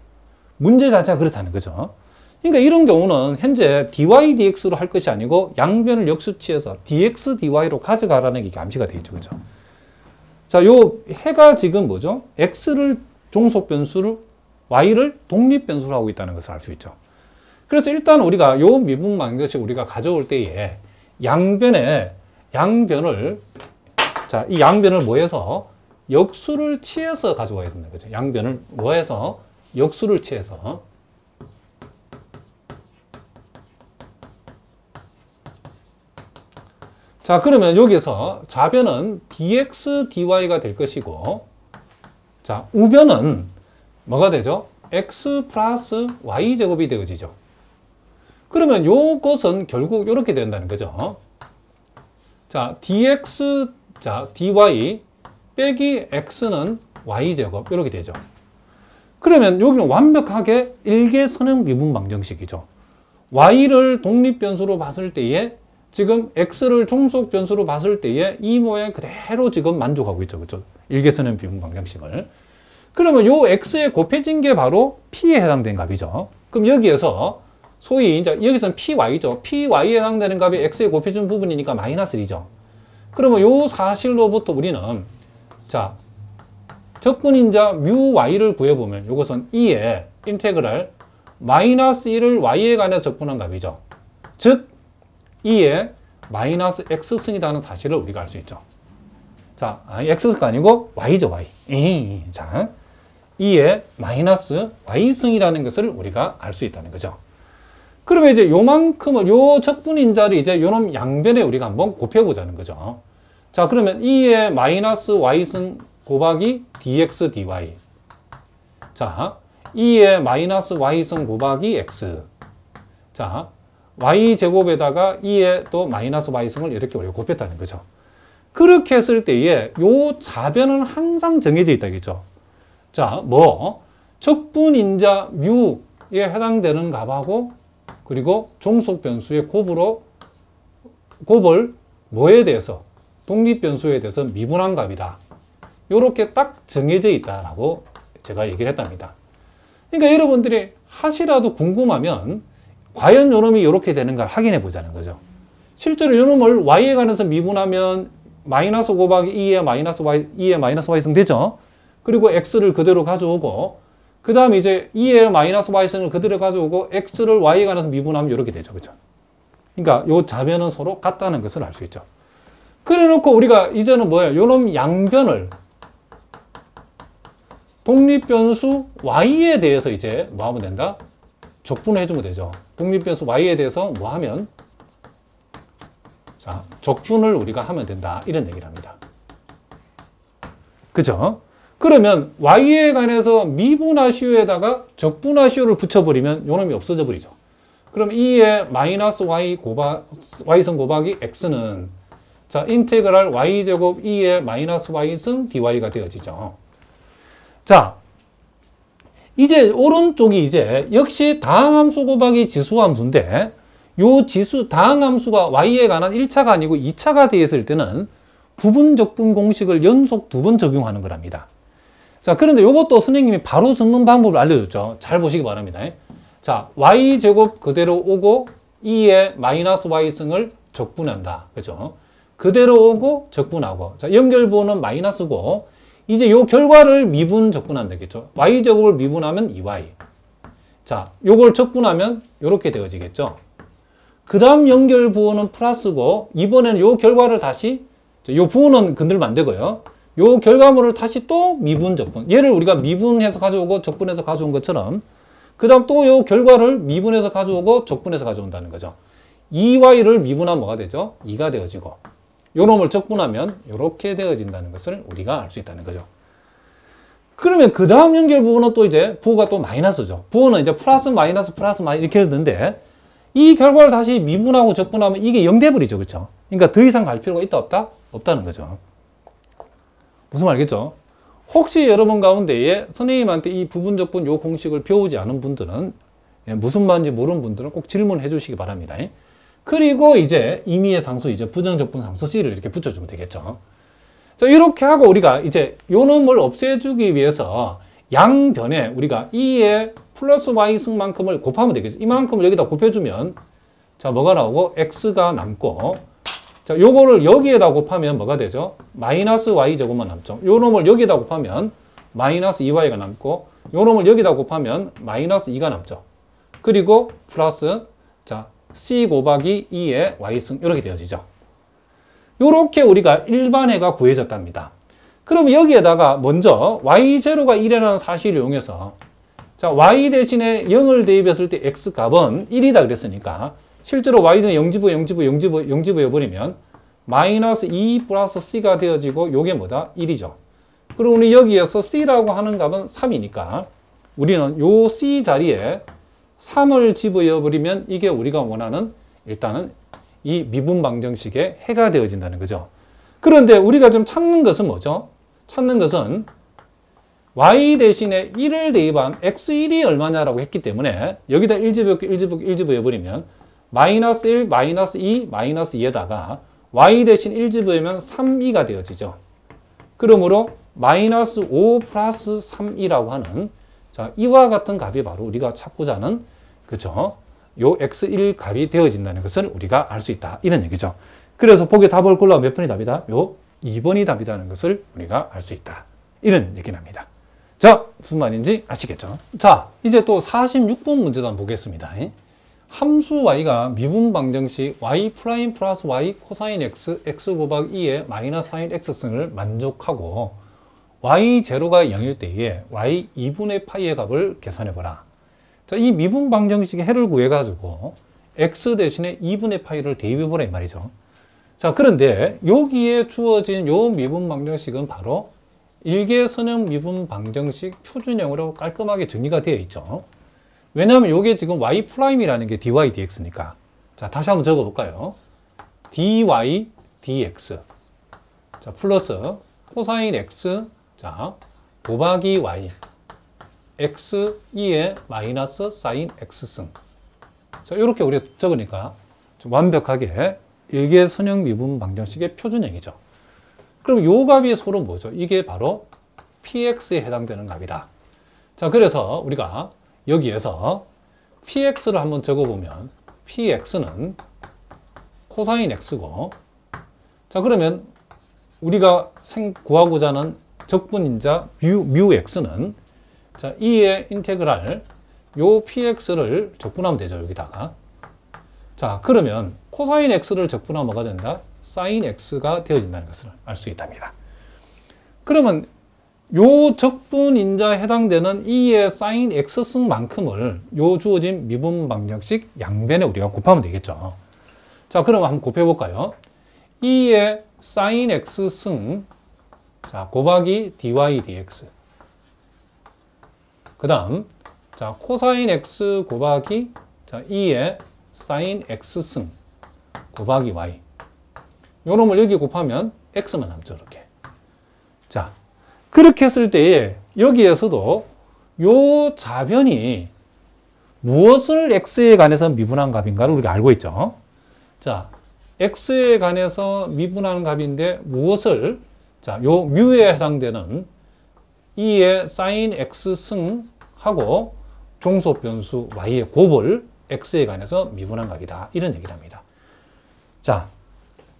문제 자체가 그렇다는 거죠. 그러니까 이런 경우는 현재 dy dx로 할 것이 아니고 양변을 역수치해서 dx dy로 가져가라는 게 암시가 되어 있죠. 그죠? 자, 요 해가 지금 뭐죠? x를 종속 변수로 y를 독립 변수로 하고 있다는 것을 알 수 있죠. 그래서 일단 우리가 요 미분 방정식 우리가 가져올 때에 양변을 자, 이 양변을 뭐해서 역수를 취해서 가져와야 된다. 그죠? 양변을 뭐해서 역수를 취해서. 자, 그러면 여기서 좌변은 dx dy가 될 것이고, 자, 우변은 뭐가 되죠? x 플러스 y 제곱이 되어지죠. 그러면 요것은 결국 이렇게 된다는 거죠. 자, dx, 자, dy 빼기 x는 y제곱 이렇게 되죠. 그러면 여기는 완벽하게 일개선형 미분 방정식이죠. y를 독립변수로 봤을 때에 지금 x를 종속 변수로 봤을 때에 이 모양 그대로 지금 만족하고 있죠. 그렇죠? 일개선형 미분 방정식을. 그러면 요 x에 곱해진 게 바로 p에 해당된 값이죠. 그럼 여기에서 소위 이제 여기서는 py죠. py에 해당되는 값이 x에 곱해준 부분이니까 마이너스 1이죠. 그러면 요 사실로부터 우리는 자, 적분인자 뮤 y를 구해보면 이것은 2의 인테그랄 마이너스 1을 y에 관해서 적분한 값이죠. 즉 2의 마이너스 x승이라는 사실을 우리가 알 수 있죠. 자, x가 아니고 y죠, y. 자, 2의 마이너스 y승이라는 것을 우리가 알 수 있다는 거죠. 그러면 이제 요만큼을, 요 적분인자를 이제 요놈 양변에 우리가 한번 곱해보자는 거죠. 자, 그러면 2의 마이너스 y승 곱하기 dx dy. 자, 2의 마이너스 y승 곱하기 x. 자, y제곱에다가 2의 또 마이너스 y승을 이렇게 우리가 곱했다는 거죠. 그렇게 했을 때에 요 좌변은 항상 정해져 있다겠죠. 자, 뭐 적분인자 뮤에 해당되는 값하고 그리고 종속 변수의 곱을 뭐에 대해서 독립 변수에 대해서 미분한 값이다. 요렇게 딱 정해져 있다라고 제가 얘기를 했답니다. 그러니까 여러분들이 하시라도 궁금하면 과연 요놈이 이렇게 되는가 확인해 보자는 거죠. 실제로 요놈을 y에 관해서 미분하면 마이너스 곱하기 2의 마이너스 y, 2의 마이너스 y승 되죠. 그리고 x를 그대로 가져오고 그 다음에 이제 2의 마이너스 y승을 그대로 가져오고 x를 y에 관해서 미분하면 이렇게 되죠. 그죠? 그러니까 요 좌변은 서로 같다는 것을 알 수 있죠. 그래 놓고 우리가 이제는 뭐예요? 요놈 양변을 독립변수 y에 대해서 이제 뭐 하면 된다? 적분을 해주면 되죠. 독립변수 y에 대해서 뭐 하면? 자, 적분을 우리가 하면 된다. 이런 얘기를 합니다. 그죠? 그러면 y에 관해서 미분하시오에다가 적분하시오를 붙여버리면 요놈이 없어져 버리죠. 그럼 2의 마이너스 y승 곱하기 x는 자, 인테그랄 y제곱 2의 마이너스 y승 dy가 되어지죠. 자, 이제 오른쪽이 이제 역시 다항함수 곱하기 지수함수인데 요 다항함수가 y에 관한 1차가 아니고 2차가 되었을 때는 부분적분 공식을 연속 2번 적용하는 거랍니다. 자, 그런데 요것도 선생님이 바로 적는 방법을 알려줬죠. 잘 보시기 바랍니다. 자, y제곱 그대로 오고 2의 마이너스 y승을 적분한다. 그죠? 그대로 오고 적분하고. 자, 연결부호는 마이너스고 이제 요 결과를 미분 적분한다. 겠죠? y제곱을 미분하면 2y. 자, 요걸 적분하면 요렇게 되어지겠죠? 그 다음 연결 부호는 플러스고, 이번에는 요 결과를 다시, 요 부호는 건들면 안 되고요. 요 결과물을 다시 또 미분, 적분. 얘를 우리가 미분해서 가져오고 적분해서 가져온 것처럼, 그 다음 또 요 결과를 미분해서 가져오고 적분해서 가져온다는 거죠. 2y를 미분하면 뭐가 되죠? 2가 되어지고, 요 놈을 적분하면 이렇게 되어진다는 것을 우리가 알 수 있다는 거죠. 그러면 그 다음 연결 부호는 또 이제 부호가 또 마이너스죠. 부호는 이제 플러스 마이너스 이렇게 되는데, 이 결과를 다시 미분하고 적분하면 이게 0 돼버리죠. 그렇죠? 그러니까 더 이상 갈 필요가 있다 없다? 없다는 거죠. 무슨 말이겠죠? 혹시 여러분 가운데에 선생님한테 이 부분적분 요 공식을 배우지 않은 분들은, 무슨 말인지 모르는 분들은 꼭 질문해 주시기 바랍니다. 그리고 이제 임의의 상수, 이제 부정적분 상수 C를 이렇게 붙여주면 되겠죠. 자, 이렇게 하고 우리가 이제 요 놈을 없애주기 위해서 양변에 우리가 2의 플러스 y 승만큼을 곱하면 되겠죠. 이만큼을 여기다 곱해주면, 자, 뭐가 나오고 x가 남고, 자, 요거를 여기에다 곱하면 뭐가 되죠? 마이너스 y 제곱만 남죠. 요 놈을 여기에다 곱하면 마이너스 2y가 남고, 요 놈을 여기다 곱하면 마이너스 2가 남죠. 그리고 플러스, 자, c 곱하기 2의 y승, 이렇게 되어지죠. 요렇게 우리가 일반해가 구해졌답니다. 그럼 여기에다가 먼저 y0가 1이라는 사실을 이용해서, 자, y 대신에 0을 대입했을 때 x 값은 1이다 그랬으니까, 실제로 y는 0지부해버리면 마이너스 2 플러스 c가 되어지고, 요게 뭐다? 1이죠. 그럼 우리 여기에서 c라고 하는 값은 3이니까 우리는 요 c 자리에 3을 집어버리면 이게 우리가 원하는, 일단은 이 미분 방정식의 해가 되어진다는 거죠. 그런데 우리가 좀 찾는 것은 뭐죠? 찾는 것은 y 대신에 1을 대입한 x1이 얼마냐라고 했기 때문에 여기다 1집어버리면 마이너스 1, 마이너스 2, 마이너스 2에다가 y 대신 1집어면 3이가 되어지죠. 그러므로 마이너스 5 플러스 3이라고 하는, 자, 이와 같은 값이 바로 우리가 찾고자 하는, 그죠? 요 x1 값이 되어진다는 것을 우리가 알 수 있다. 이런 얘기죠. 그래서 보기에 답을 골라면 몇 번이 답이다? 요 2번이 답이라는 것을 우리가 알 수 있다. 이런 얘기를 합니다. 자, 무슨 말인지 아시겠죠? 자, 이제 또 46번 문제도 한번 보겠습니다. 함수 y가 미분 방정식 y 프라임 플러스 y 코사인 x, x 곱하기 2의 마이너스 사인 x승을 만족하고 y0가 0일 때에 y 2분의 파이의 값을 계산해보라. 자, 이 미분 방정식의 해를 구해가지고 x 대신에 2분의 파이를 대입해보라 이 말이죠. 자, 그런데 여기에 주어진 요 미분 방정식은 바로 일개선형 미분 방정식 표준형으로 깔끔하게 정리가 되어 있죠. 왜냐하면 이게 지금 y'이라는 게 dy dx니까. 자, 다시 한번 적어볼까요? dy dx. 자, 플러스 코사인 x, 자, 곱하기 y. x2의 마이너스 사인 x승. 자, 이렇게 우리가 적으니까 좀 완벽하게 일개선형 미분 방정식의 표준형이죠. 그럼 요 값이 서로 뭐죠? 이게 바로 px에 해당되는 값이다. 자, 그래서 우리가 여기에서 px를 한번 적어보면 px는 코사인 x고, 자, 그러면 우리가 구하고자 하는 적분인자 뮤 x는, 자, 2의 인테그랄 요 px를 적분하면 되죠. 여기다가. 자, 그러면 코사인 x를 적분하면 뭐가 된다? 사인 x가 되어진다는 것을 알 수 있답니다. 그러면 요 적분인자에 해당되는 2의 사인 x승만큼을 요 주어진 미분 방정식 양변에 우리가 곱하면 되겠죠. 자, 그럼 한번 곱해볼까요? 2의 사인 x승, 자, 곱하기 dy dx. 그 다음, 자, 코사인 x 곱하기, 자, 2의 사인 x승 곱하기 y. 요 놈을 여기 곱하면 x만 남죠. 이렇게. 자, 그렇게 했을 때에 여기에서도 요 자변이 무엇을 x에 관해서 미분한 값인가를 우리가 알고 있죠. 자, x에 관해서 미분하는 값인데 무엇을, 자, 요 뮤에 해당되는 2의 사인 x승하고 종속변수 y의 곱을 x에 관해서 미분한 값이다. 이런 얘기를 합니다. 자,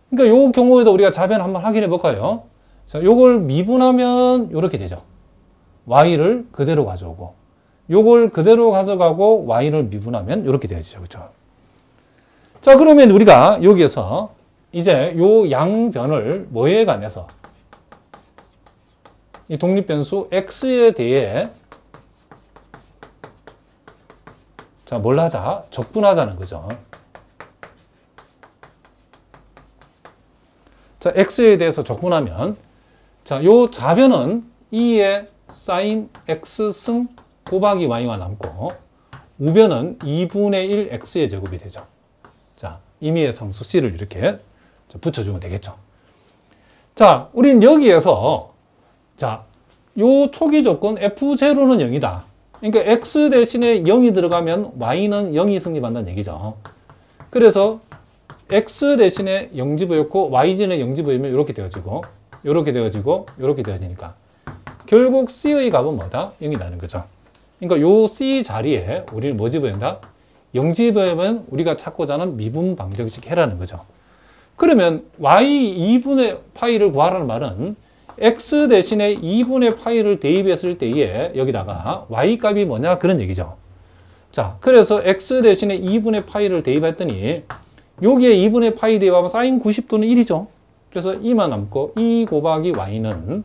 그러니까 요 경우에도 우리가 자변 한번 확인해 볼까요? 자, 요걸 미분하면 요렇게 되죠. y를 그대로 가져오고, 요걸 그대로 가져가고 y를 미분하면 요렇게 되어지죠. 그렇죠? 자, 자, 그러면 우리가 여기에서 이제 요 양변을 뭐에 관해서 이 독립변수 x에 대해 자, 뭘 하자? 적분하자는 거죠. 자, x에 대해서 적분하면 자, 요 좌변은 2의 sin x승 곱하기 y가 남고 우변은 2분의 1 x의 제곱이 되죠. 자, 임의의 상수 c를 이렇게 붙여주면 되겠죠. 자, 우린 여기에서 자, 요 초기 조건 f0는 0이다. 그러니까 x 대신에 0이 들어가면 y는 0이 성립한다는 얘기죠. 그래서 x 대신에 0 집어였고 y진에 0 집어이면 이렇게 되어지고 이렇게 되어지고 이렇게 되어지니까 결국 c의 값은 뭐다? 0이라는 거죠. 그러니까 요 c 자리에 우리는 뭐 집어야 된다? 0 집어야면 우리가 찾고자 하는 미분 방정식 해라는 거죠. 그러면 y 2분의 파이를 구하라는 말은 x 대신에 2분의 파이를 대입했을 때에 여기다가 y 값이 뭐냐? 그런 얘기죠. 자, 그래서 x 대신에 2분의 파이를 대입했더니 여기에 2분의 파이 대입하면 sin 90도는 1이죠. 그래서 2만 남고 2 곱하기 y는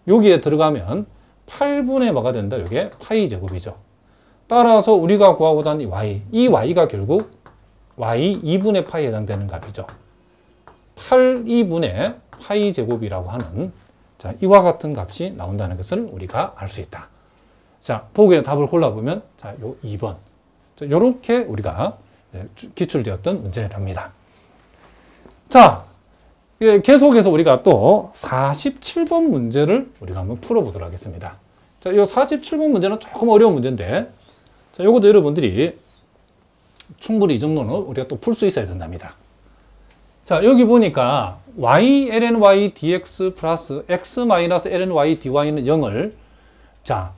여기에 들어가면 8분의 뭐가 된다? 이게 파이 제곱이죠. 따라서 우리가 구하고자 하는 이 y가 결국 y 2분의 파이에 해당되는 값이죠. 8, 2분의 파이 제곱이라고 하는 자, 이와 같은 값이 나온다는 것을 우리가 알 수 있다. 자, 보기에 답을 골라보면 자, 요 2번. 자, 요렇게 우리가 기출되었던 문제랍니다. 자, 계속해서 우리가 또 47번 문제를 우리가 한번 풀어보도록 하겠습니다. 자, 이 47번 문제는 조금 어려운 문제인데, 자, 요것도 여러분들이 충분히 이 정도는 우리가 또 풀 수 있어야 된답니다. 자, 여기 보니까 y ln y dx 플러스 x 마이너스 ln y dy는 0을 자,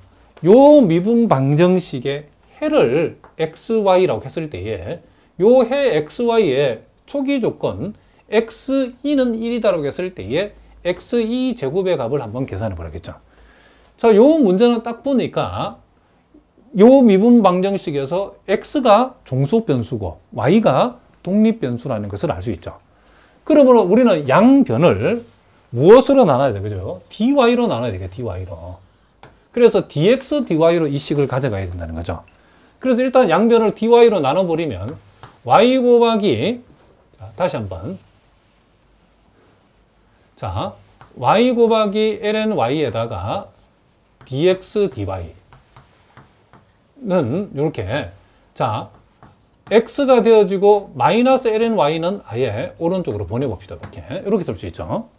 요 미분 방정식의 해를 xy라고 했을 때에 요 해 xy의 초기 조건 x2는 1이다라고 했을 때에 x2 제곱의 값을 한번 계산해 보라겠죠. 자, 요 문제는 딱 보니까 요 미분 방정식에서 x가 종속 변수고 y가 독립 변수라는 것을 알 수 있죠. 그러면 우리는 양변을 무엇으로 나눠야 되죠? dy로 나눠야 되겠죠. dy로. 그래서 dx, dy로 이 식을 가져가야 된다는 거죠. 그래서 일단 양변을 dy로 나눠버리면 y 곱하기 자, 다시 한번 자, y 곱하기 ln y에다가 dx, dy는 이렇게 자, x가 되어지고 마이너스 ln y는 아예 오른쪽으로 보내봅시다. 이렇게 쓸 수 있죠.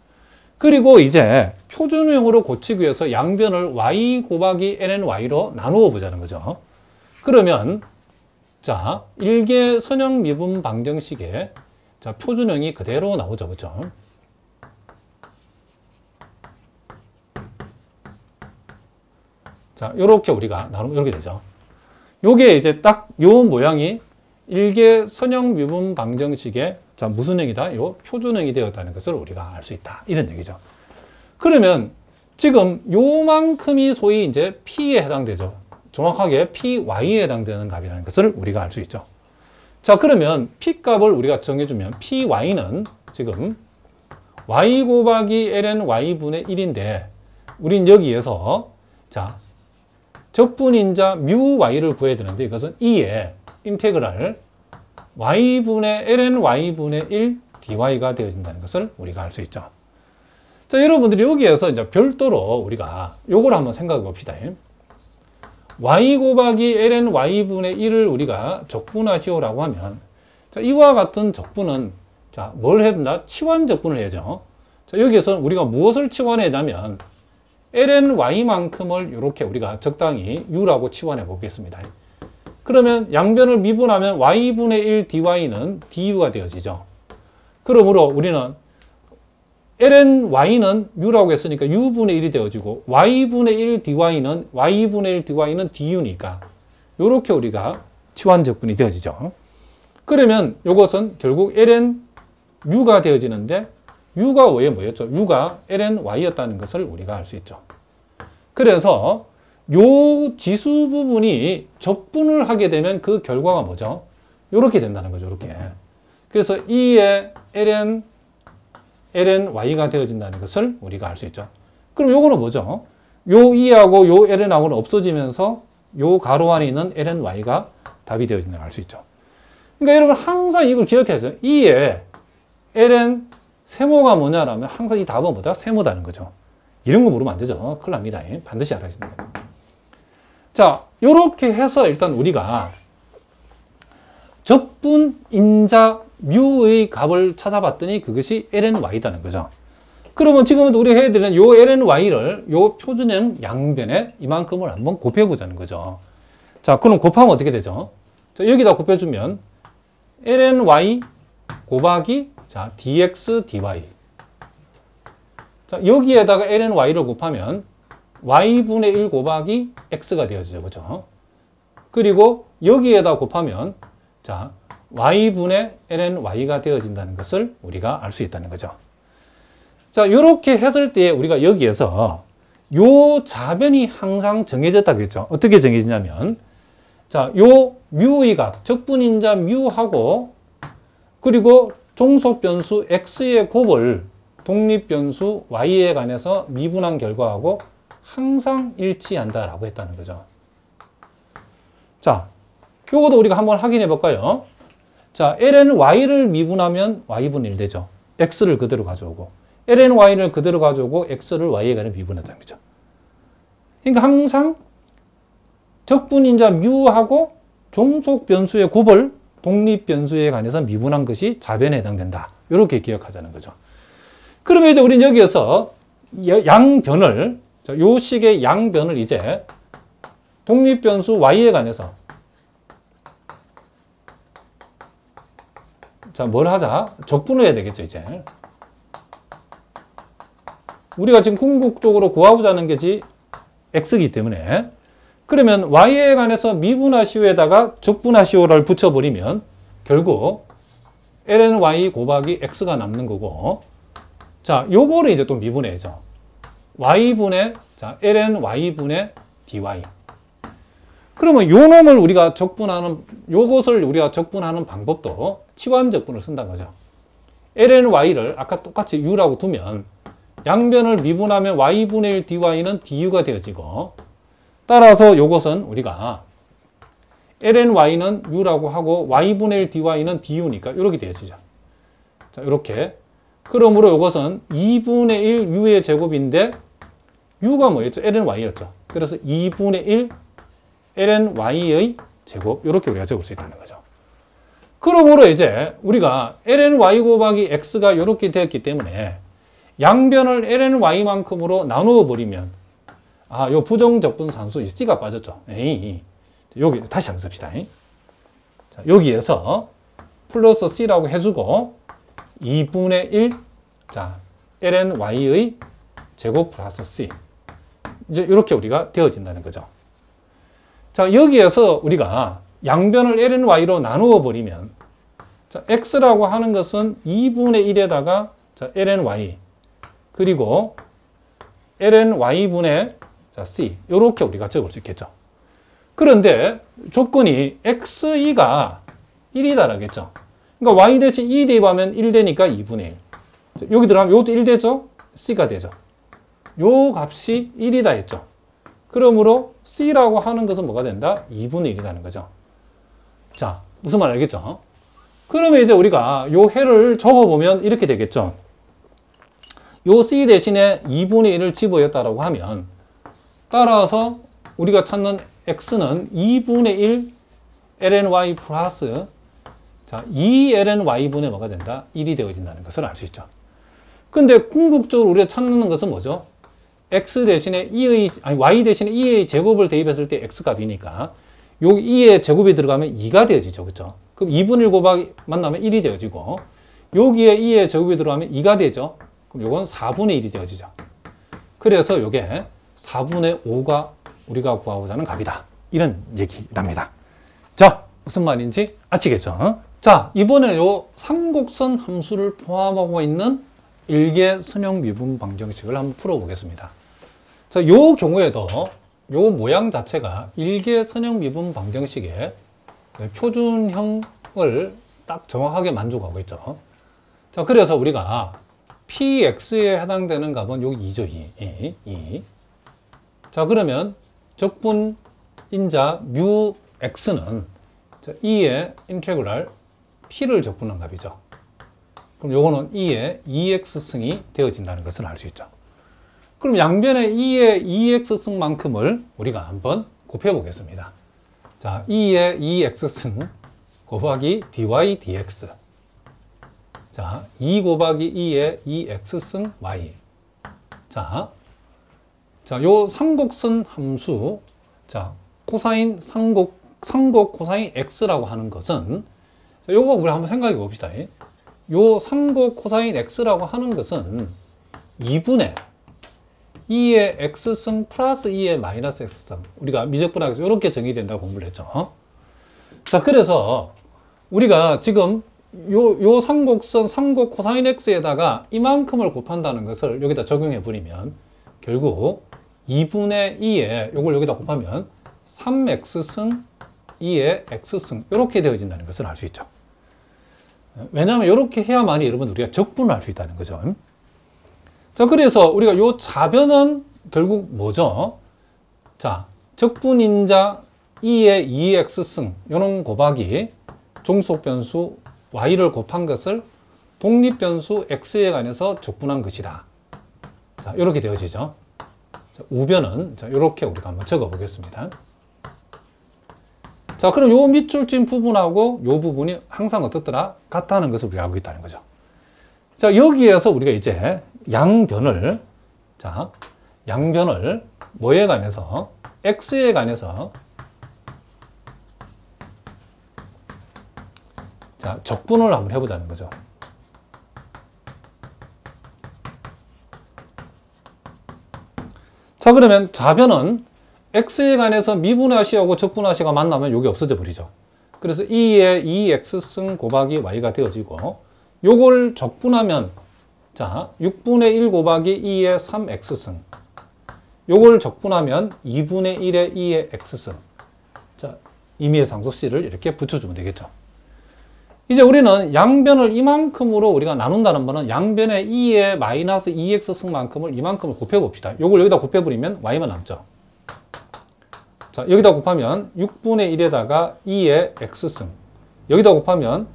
그리고 이제 표준형으로 고치기 위해서 양변을 y 곱하기 ln y로 나누어 보자는 거죠. 그러면 자, 일개 선형 미분 방정식에 자, 표준형이 그대로 나오죠. 그렇죠? 자, 요렇게 우리가 나누면 이렇게 되죠. 요게 이제 딱 요 모양이 일개 선형 미분 방정식의 자, 무슨 형이다? 요 표준형이 되었다는 것을 우리가 알 수 있다. 이런 얘기죠. 그러면 지금 요만큼이 소위 이제 P에 해당되죠. 정확하게 PY에 해당되는 값이라는 것을 우리가 알 수 있죠. 자, 그러면 P 값을 우리가 정해주면 PY는 지금 Y 곱하기 ln Y분의 1인데 우린 여기에서 자, 적분인자 뮤 Y를 구해야 되는데 이것은 2의 인테그랄 Y분의 ln Y분의 1 dy가 되어진다는 것을 우리가 알 수 있죠. 자, 여러분들이 여기에서 이제 별도로 우리가 요걸 한번 생각해 봅시다. y 곱하기 ln y분의 1을 우리가 적분하시오라고 하면 자, 이와 같은 적분은 자, 뭘 해야 된다? 치환 적분을 해야죠. 자, 여기에서 우리가 무엇을 치환해야냐면 ln y만큼을 이렇게 우리가 적당히 u라고 치환해 보겠습니다. 그러면 양변을 미분하면 y분의 1 dy는 du가 되어지죠. 그러므로 우리는 ln y는 u라고 했으니까 u분의 1이 되어지고 y분의 1 dy는 y분의 1 dy는 du니까 이렇게 우리가 치환 적분이 되어지죠. 그러면 이것은 결국 ln u가 되어지는데 u가 왜 뭐였죠? u가 ln y였다는 것을 우리가 알 수 있죠. 그래서 요 지수 부분이 적분을 하게 되면 그 결과가 뭐죠? 이렇게 된다는 거죠. 이렇게. 그래서 E의 lny가 되어진다는 것을 우리가 알 수 있죠. 그럼 요거는 뭐죠? 요 E하고 요 ln하고는 없어지면서 요 가로 안에 있는 lny가 답이 되어진다는 걸 알 수 있죠. 그러니까 여러분 항상 이걸 기억해서 E의 ln 세모가 뭐냐라면 항상 이 답은 뭐다? 세모다는 거죠. 이런 거 물으면 안 되죠. 큰일 납니다. 반드시 알아야 됩니다. 자, 요렇게 해서 일단 우리가 적분 인자 뮤의 값을 찾아봤더니 그것이 lny다는 거죠. 그러면 지금은 우리가 해야 되는 요 lny를 요 표준형 양변에 이만큼을 한번 곱해보자는 거죠. 자, 그럼 곱하면 어떻게 되죠? 자, 여기다 곱해주면 lny 곱하기 자, dx dy. 자, 여기에다가 lny를 곱하면 y분의 1 곱하기 x가 되어지죠. 그죠? 그리고 여기에다 곱하면 자, y분의 lny가 되어진다는 것을 우리가 알 수 있다는 거죠. 자, 이렇게 했을 때 우리가 여기에서 요 좌변이 항상 정해졌다고 했죠. 어떻게 정해지냐면 자, 요 뮤의 값, 적분인자 뮤하고 그리고 종속 변수 x의 곱을 독립 변수 y에 관해서 미분한 결과하고 항상 일치한다라고 했다는 거죠. 자, 요것도 우리가 한번 확인해 볼까요? 자, lny를 미분하면 y분의 1 되죠. x를 그대로 가져오고 lny를 그대로 가져오고 x를 y에 관해 미분한다는 거죠. 그러니까 항상 적분인자 뮤하고 종속 변수의 곱을 독립 변수에 관해서 미분한 것이 좌변에 해당된다. 이렇게 기억하자는 거죠. 그러면 이제 우리는 여기에서 양변을, 요 식의 양변을 이제 독립 변수 y에 관해서 자, 뭘 하자? 적분을 해야 되겠죠, 이제. 우리가 지금 궁극적으로 구하고자 하는 것이 x이기 때문에 그러면 y에 관해서 미분하시오에다가 적분하시오를 붙여버리면 결국 lny 곱하기 x가 남는 거고 자, 요거를 이제 또 미분해야죠. y분의 자, lny분의 dy. 그러면 요 놈을 우리가 적분하는 요것을 우리가 적분하는 방법도 치환 적분을 쓴다는 거죠. lny를 아까 똑같이 u라고 두면 양변을 미분하면 y분의 1 dy는 du가 되어지고 따라서 요것은 우리가 lny는 u라고 하고 y분의 1 dy는 du니까 이렇게 되어지죠. 자, 이렇게. 그러므로 요것은 2분의 1 u의 제곱인데 u가 뭐였죠? lny였죠. 그래서 2분의 1 lny의 제곱 이렇게 우리가 적을 수 있다는 거죠. 그러므로 이제 우리가 lny 곱하기 x가 이렇게 되었기 때문에 양변을 lny만큼으로 나누어 버리면 아, 요 부정적분 산수 c가 빠졌죠. 에이, 여기 다시 한번 씁시다. 자, 여기에서 플러스 c라고 해주고 2분의 1 자, lny의 제곱 플러스 c 이제 이렇게 우리가 되어진다는 거죠. 자, 여기에서 우리가 양변을 lny로 나누어 버리면 자, x라고 하는 것은 2분의 1에다가 자, lny 그리고 lny분의 자, c 이렇게 우리가 적을 수 있겠죠. 그런데 조건이 xe가 1이다라겠죠. 그러니까 y 대신 2 대입하면 1 되니까 2분의 1. 자, 여기 들어가면 이것도 1 되죠. c가 되죠. 요 값이 1이다 했죠. 그러므로 c라고 하는 것은 뭐가 된다? 2분의 1이라는 거죠. 자, 무슨 말 알겠죠? 그러면 이제 우리가 요 해를 적어보면 이렇게 되겠죠. 요 c 대신에 2분의 1을 집어였다라고 하면 따라서 우리가 찾는 x는 2분의 1 lny 플러스 자, 2lny분의 뭐가 된다? 1이 되어진다는 것을 알 수 있죠. 근데 궁극적으로 우리가 찾는 것은 뭐죠? x 대신에 2의, 아니, y 대신에 2의 제곱을 대입했을 때 x값이니까 여기 2의 제곱이 들어가면 2가 되어지죠. 그렇죠? 그럼 2분의 1 곱하기 만나면 1이 되어지고 여기에 2의 제곱이 들어가면 2가 되죠. 그럼 요건 4분의 1이 되어지죠. 그래서 요게 4분의 5가 우리가 구하고자 하는 값이다. 이런 얘기랍니다. 자, 무슨 말인지 아시겠죠? 자, 이번에 요 삼곡선 함수를 포함하고 있는 일개 선형 미분 방정식을 한번 풀어보겠습니다. 자, 요 경우에도 요 모양 자체가 일개 선형 미분 방정식의 표준형을 딱 정확하게 만족하고 있죠. 자, 그래서 우리가 px에 해당되는 값은 여기 2죠. 2. 자, 그러면 적분인자 mu x는 2의 인테그랄 p를 적분한 값이죠. 그럼 요거는 2의 2x승이 되어진다는 것을 알 수 있죠. 그럼 양변의 2의 2x승만큼을 우리가 한번 곱해 보겠습니다. 자, 2의 2x승 곱하기 dy dx. 자, 2 곱하기 2의 2x승 y. 자, 요 삼곡선 함수, 자, 코사인 삼곡 코사인 x라고 하는 것은, 자, 요거 우리 한번 생각해 봅시다. 요 삼곡 코사인 x라고 하는 것은 2분의 2의 x승 플러스 2의 마이너스 x승. 우리가 미적분학에서 이렇게 정의된다고 공부를 했죠. 자, 그래서 우리가 지금 요 삼곡선 삼곡 코사인 x에다가 이만큼을 곱한다는 것을 여기다 적용해 버리면 결국 2분의 2에 요걸 여기다 곱하면 3x승 2의 x승 이렇게 되어진다는 것을 알 수 있죠. 왜냐하면 이렇게 해야만이 여러분 우리가 적분을 할 수 있다는 거죠. 자, 그래서 우리가 요 좌변은 결국 뭐죠? 자, 적분인자 2의 2x승 요런 곱하기 종속변수 y를 곱한 것을 독립변수 x에 관해서 적분한 것이다. 자, 이렇게 되어지죠. 자, 우변은 자, 이렇게 우리가 한번 적어 보겠습니다. 자, 그럼 요 밑줄진 부분하고 요 부분이 항상 어떻더라? 같다는 것을 우리가 알고 있다는 거죠. 자, 여기에서 우리가 이제 양변을 뭐에 관해서? x에 관해서 자, 적분을 한번 해보자는 거죠. 자, 그러면 좌변은 x에 관해서 미분하시하고 적분하시가 만나면 이게 없어져 버리죠. 그래서 2의 2x승 곱하기 y가 되어지고 요걸 적분하면 자, 6분의 1 곱하기 2의 3x승 요걸 적분하면 2분의 1의 2의 x승. 자, 임의의 상수씨를 이렇게 붙여주면 되겠죠. 이제 우리는 양변을 이만큼으로 우리가 나눈다는 거는 양변의 2의 마이너스 2x승만큼을 이만큼을 곱해봅시다. 요걸 여기다 곱해버리면 y만 남죠. 자, 여기다 곱하면 6분의 1에다가 2의 x승. 여기다 곱하면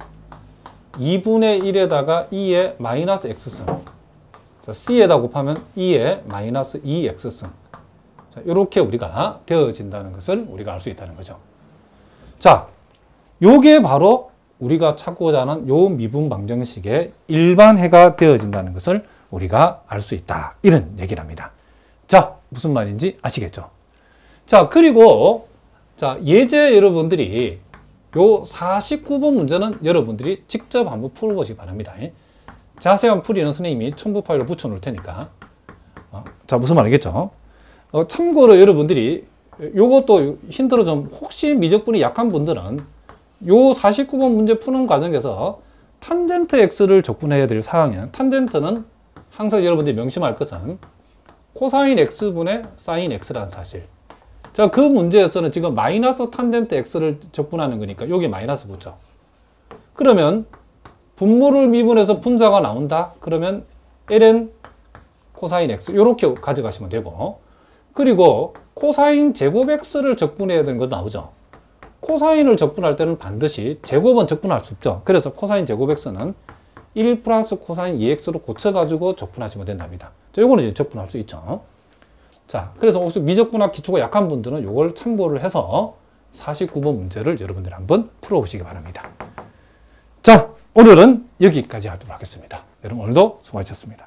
2분의 1에다가 2의 마이너스 x승. 자, c에다 곱하면 2의 마이너스 2x승. 자, 이렇게 우리가 되어진다는 것을 우리가 알 수 있다는 거죠. 자, 요게 바로 우리가 찾고자 하는 요 미분 방정식의 일반해가 되어진다는 것을 우리가 알 수 있다. 이런 얘기를 합니다. 자, 무슨 말인지 아시겠죠? 자, 그리고 자, 예제 여러분들이 요 49번 문제는 여러분들이 직접 한번 풀어보시기 바랍니다. 자세한 풀이는 선생님이 첨부 파일로 붙여놓을 테니까. 자, 무슨 말이겠죠? 참고로 여러분들이 요것도 힌트로 좀 혹시 미적분이 약한 분들은 요 49번 문제 푸는 과정에서 탄젠트 x를 적분해야 될 상황이에요. 탄젠트는 항상 여러분들이 명심할 것은 코사인 x분의 사인 x라는 사실. 자, 그 문제에서는 지금 마이너스 탄젠트 x를 적분하는 거니까 여기 마이너스 붙죠. 그러면 분모를 미분해서 분자가 나온다? 그러면 ln 코사인 x 이렇게 가져가시면 되고, 그리고 코사인 제곱 x를 적분해야 되는 거 나오죠. 코사인을 적분할 때는 반드시 제곱은 적분할 수 없죠. 그래서 코사인 제곱 x는 1 플러스 코사인 2x로 고쳐가지고 적분하시면 된답니다. 자, 요거는 이제 적분할 수 있죠. 자, 그래서 혹시 미적분학 기초가 약한 분들은 요걸 참고를 해서 49번 문제를 여러분들이 한번 풀어보시기 바랍니다. 자, 오늘은 여기까지 하도록 하겠습니다. 여러분 오늘도 수고하셨습니다.